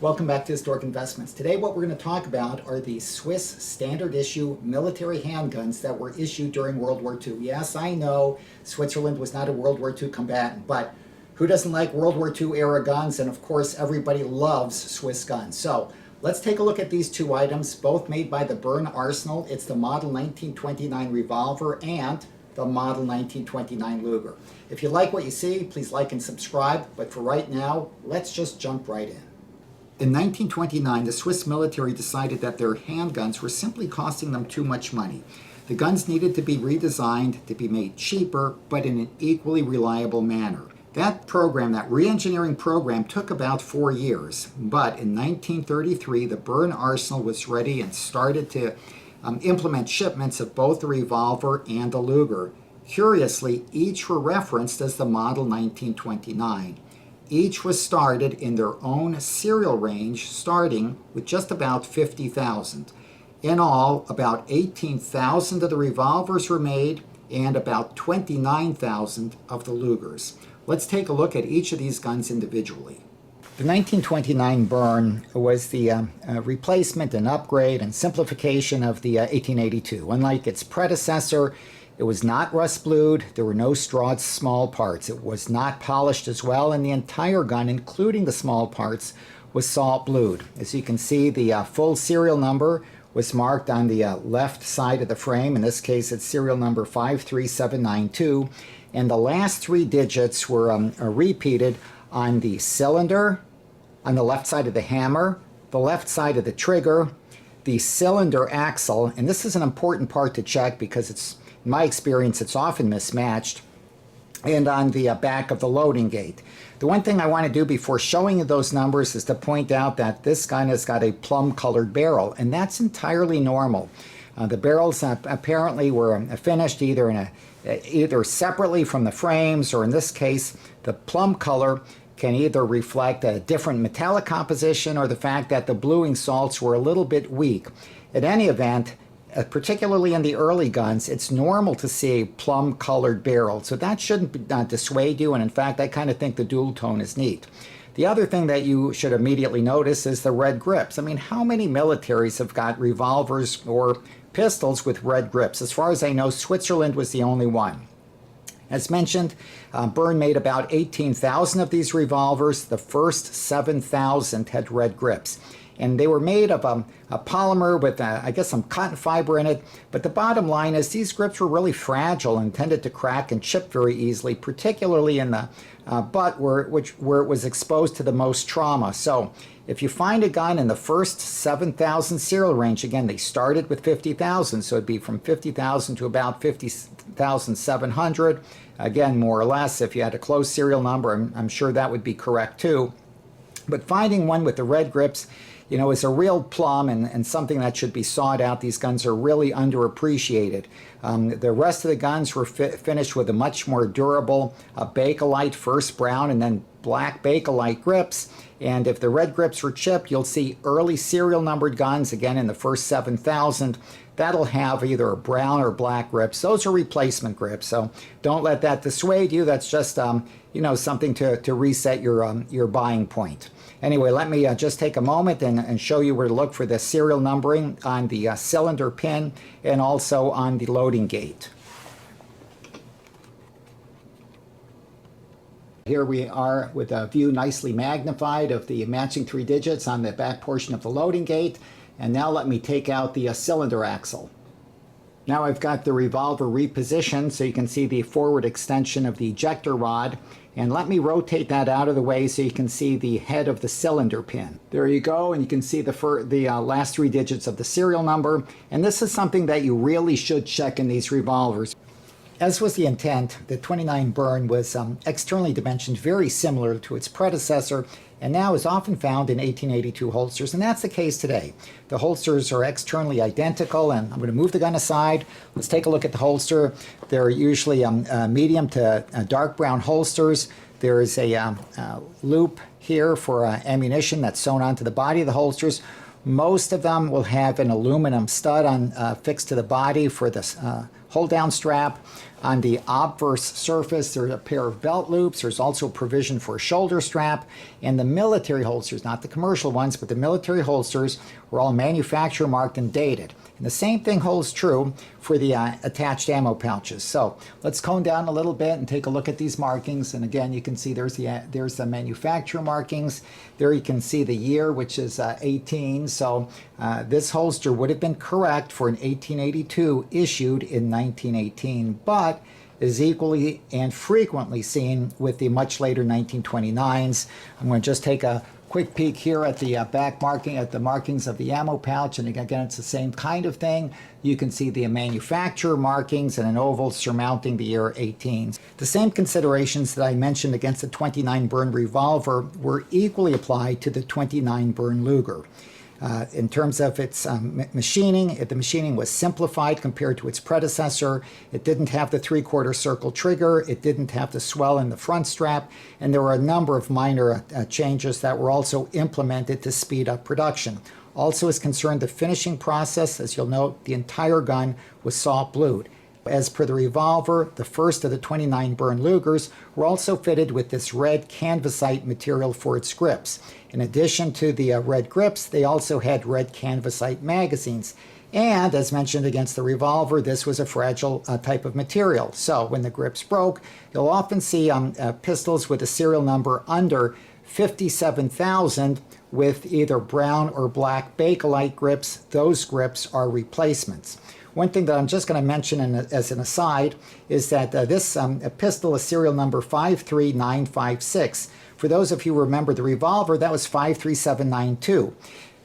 Welcome back to Historic Investments. Today what we're going to talk about are the Swiss standard issue military handguns that were issued during World War II. Yes, I know Switzerland was not a World War II combatant, but who doesn't like World War II era guns? And of course everybody loves Swiss guns. So let's take a look at these two items, both made by the Bern arsenal. It's the Model 1929 Revolver and the Model 1929 Luger. If you like what you see, please like and subscribe, but for right now, let's just jump right in. In 1929, the Swiss military decided that their handguns were simply costing them too much money. The guns needed to be redesigned to be made cheaper, but in an equally reliable manner. That program, that re-engineering program, took about 4 years, but in 1933, the Bern arsenal was ready and started to implement shipments of both the Revolver and the Luger. Curiously, each were referenced as the Model 1929. Each was started in their own serial range, starting with just about 50,000. In all, about 18,000 of the Revolvers were made and about 29,000 of the Lugers. Let's take a look at each of these guns individually. The 1929 Bern was the replacement and upgrade and simplification of the 1882. Unlike its predecessor, it was not rust-blued, there were no strawed small parts, it was not polished as well, and the entire gun, including the small parts, was salt-blued. As you can see, the full serial number was marked on the left side of the frame. In this case, it's serial number 53792, and the last 3 digits were repeated on the cylinder, on the left side of the hammer, the left side of the trigger, the cylinder axle, and this is an important part to check because it's, in my experience, it's often mismatched, and on the back of the loading gate. The one thing I want to do before showing you those numbers is to point out that this gun has got a plum-colored barrel, and that's entirely normal. The barrels apparently were finished either separately from the frames, or in this case, the plum color can either reflect a different metallic composition or the fact that the bluing salts were a little bit weak. In any event, particularly in the early guns, it's normal to see a plum-colored barrel, so that shouldn't dissuade you, and in fact, I kind of think the dual tone is neat. The other thing that you should immediately notice is the red grips. I mean, how many militaries have got revolvers or pistols with red grips? As far as I know, Switzerland was the only one. As mentioned, Bern made about 18,000 of these revolvers. The first 7,000 had red grips. And they were made of a polymer with, I guess, some cotton fiber in it. But the bottom line is these grips were really fragile and tended to crack and chip very easily, particularly in the butt where it was exposed to the most trauma. So if you find a gun in the first 7,000 serial range, again, they started with 50,000, so it'd be from 50,000 to about 50,700. Again, more or less, if you had a close serial number, I'm sure that would be correct too. But finding one with the red grips, you know, is a real plum and something that should be sought out. These guns are really underappreciated. The rest of the guns were finished with a much more durable Bakelite, first brown and then black Bakelite grips. And if the red grips were chipped, you'll see early serial numbered guns, again in the first 7,000, that'll have either a brown or black grips. Those are replacement grips, so don't let that dissuade you. That's just you know, something to reset your buying point. Anyway, let me just take a moment and show you where to look for the serial numbering on the cylinder pin and also on the loading gate. Here we are with a view nicely magnified of the matching 3 digits on the back portion of the loading gate. And now let me take out the cylinder axle. Now I've got the revolver repositioned so you can see the forward extension of the ejector rod. And let me rotate that out of the way so you can see the head of the cylinder pin. There you go, and you can see the last 3 digits of the serial number. And this is something that you really should check in these revolvers. As was the intent, the 29 Bern was externally dimensioned very similar to its predecessor, and now is often found in 1882 holsters, and that's the case today. The holsters are externally identical, and I'm going to move the gun aside. Let's take a look at the holster. They're usually medium to dark brown holsters. There is a loop here for ammunition that's sewn onto the body of the holsters. Most of them will have an aluminum stud fixed to the body for the hold-down strap. On the obverse surface, there's a pair of belt loops. There's also provision for a shoulder strap. And the military holsters, not the commercial ones, but the military holsters were all manufacturer marked and dated. And the same thing holds true for the attached ammo pouches. So let's cone down a little bit and take a look at these markings. And again, you can see there's the manufacturer markings. There you can see the year, which is 18. So this holster would have been correct for an 1882 issued in 1918, but is equally and frequently seen with the much later 1929s. I'm going to just take a quick peek here at the back marking, at the markings of the ammo pouch, and again, it's the same kind of thing. You can see the manufacturer markings and an oval surmounting the year 18. The same considerations that I mentioned against the 29 Bern revolver were equally applied to the 29 Bern Luger. In terms of its machining, the machining was simplified compared to its predecessor. It didn't have the 3/4 circle trigger. It didn't have the swell in the front strap. And there were a number of minor changes that were also implemented to speed up production. Also is concerned the finishing process. As you'll note, the entire gun was salt blued. As per the revolver, the first of the 29 Bern Lugers were also fitted with this red canvasite material for its grips. In addition to the red grips, they also had red canvasite magazines. And as mentioned against the revolver, this was a fragile type of material. So when the grips broke, you'll often see pistols with a serial number under 57,000 with either brown or black Bakelite grips. Those grips are replacements. One thing that I'm just going to mention as an aside is that this pistol is serial number 53956. For those of you who remember the revolver, that was 53792.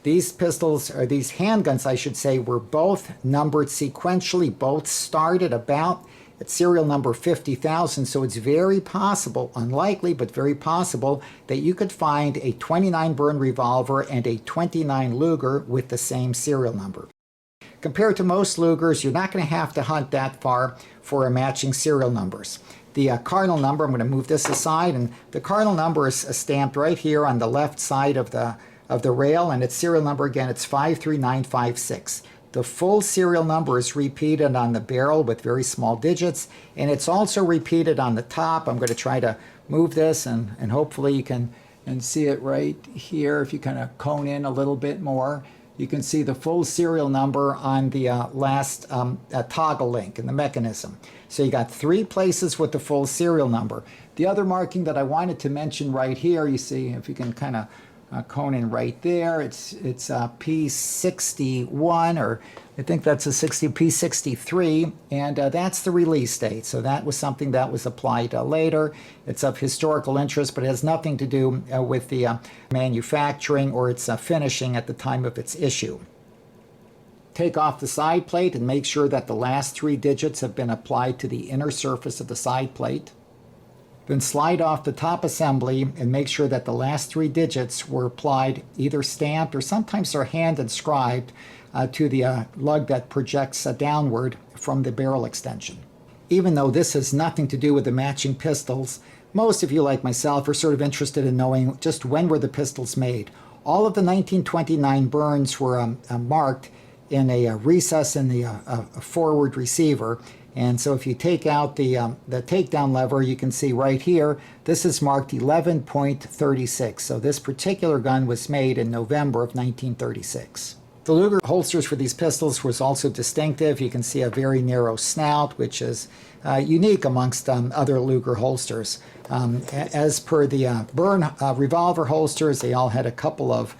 These pistols, or these handguns, I should say, were both numbered sequentially. Both started about at serial number 50,000. So it's very possible, unlikely, but very possible, that you could find a 29 Bern revolver and a 29 Luger with the same serial number. Compared to most Lugers, you're not going to have to hunt that far for matching serial numbers. The cardinal number, I'm going to move this aside, and the cardinal number is stamped right here on the left side of the rail, and its serial number, again, it's 53956. The full serial number is repeated on the barrel with very small digits, and it's also repeated on the top. I'm going to try to move this, and hopefully you can see it right here. If you kind of cone in a little bit more, you can see the full serial number on the last toggle link in the mechanism. So you got 3 places with the full serial number. The other marking that I wanted to mention right here, you see, if you can kind of cone in right there, it's P61, or I think that's a P63, and that's the release date. So that was something that was applied later. It's of historical interest, but it has nothing to do with the manufacturing or its finishing at the time of its issue. Take off the side plate and make sure that the last 3 digits have been applied to the inner surface of the side plate. Then slide off the top assembly and make sure that the last 3 digits were applied, either stamped or sometimes they're hand inscribed to the lug that projects downward from the barrel extension. Even though this has nothing to do with the matching pistols, most of you, like myself, are sort of interested in knowing just when were the pistols made. All of the 1929 Berns were marked in a recess in the forward receiver. And so if you take out the takedown lever, you can see right here, this is marked 11.36. So this particular gun was made in November of 1936. The Luger holsters for these pistols was also distinctive. You can see a very narrow snout, which is unique amongst other Luger holsters. As per the Bern revolver holsters, they all had a couple of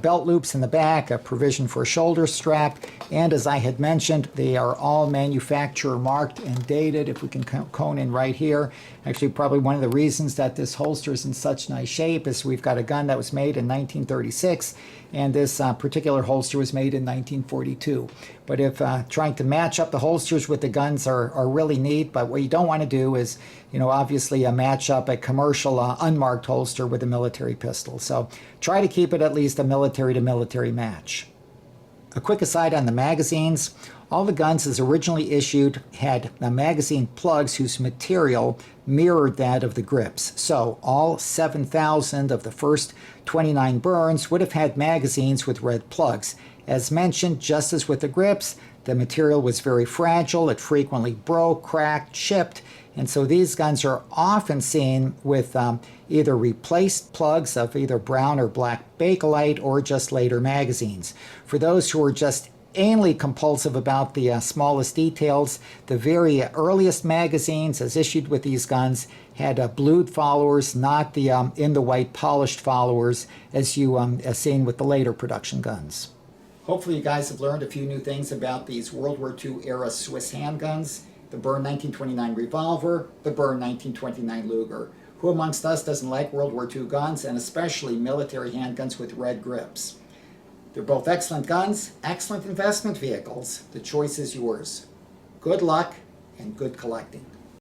belt loops in the back, a provision for a shoulder strap, and as I had mentioned, they are all manufacturer marked and dated. If we can cone in right here, actually probably one of the reasons that this holster is in such nice shape is we've got a gun that was made in 1936, and this particular holster was made in 1942. But if trying to match up the holsters with the guns are really neat, but what you don't want to do is, obviously match up a commercial unmarked holster with a military pistol. So try to keep it at least a military to military match. A quick aside on the magazines. All the guns as originally issued had magazine plugs whose material mirrored that of the grips. So all 7,000 of the first 29 Berns would have had magazines with red plugs. As mentioned, just as with the grips, the material was very fragile. It frequently broke, cracked, chipped, and so these guns are often seen with either replaced plugs of either brown or black Bakelite or just later magazines. For those who are just anally compulsive about the smallest details, the very earliest magazines as issued with these guns had blued followers, not the in the white polished followers as you as seen with the later production guns. Hopefully you guys have learned a few new things about these World War II era Swiss handguns, the Bern 1929 Revolver, the Bern 1929 Luger. Who amongst us doesn't like World War II guns, and especially military handguns with red grips? They're both excellent guns, excellent investment vehicles. The choice is yours. Good luck and good collecting.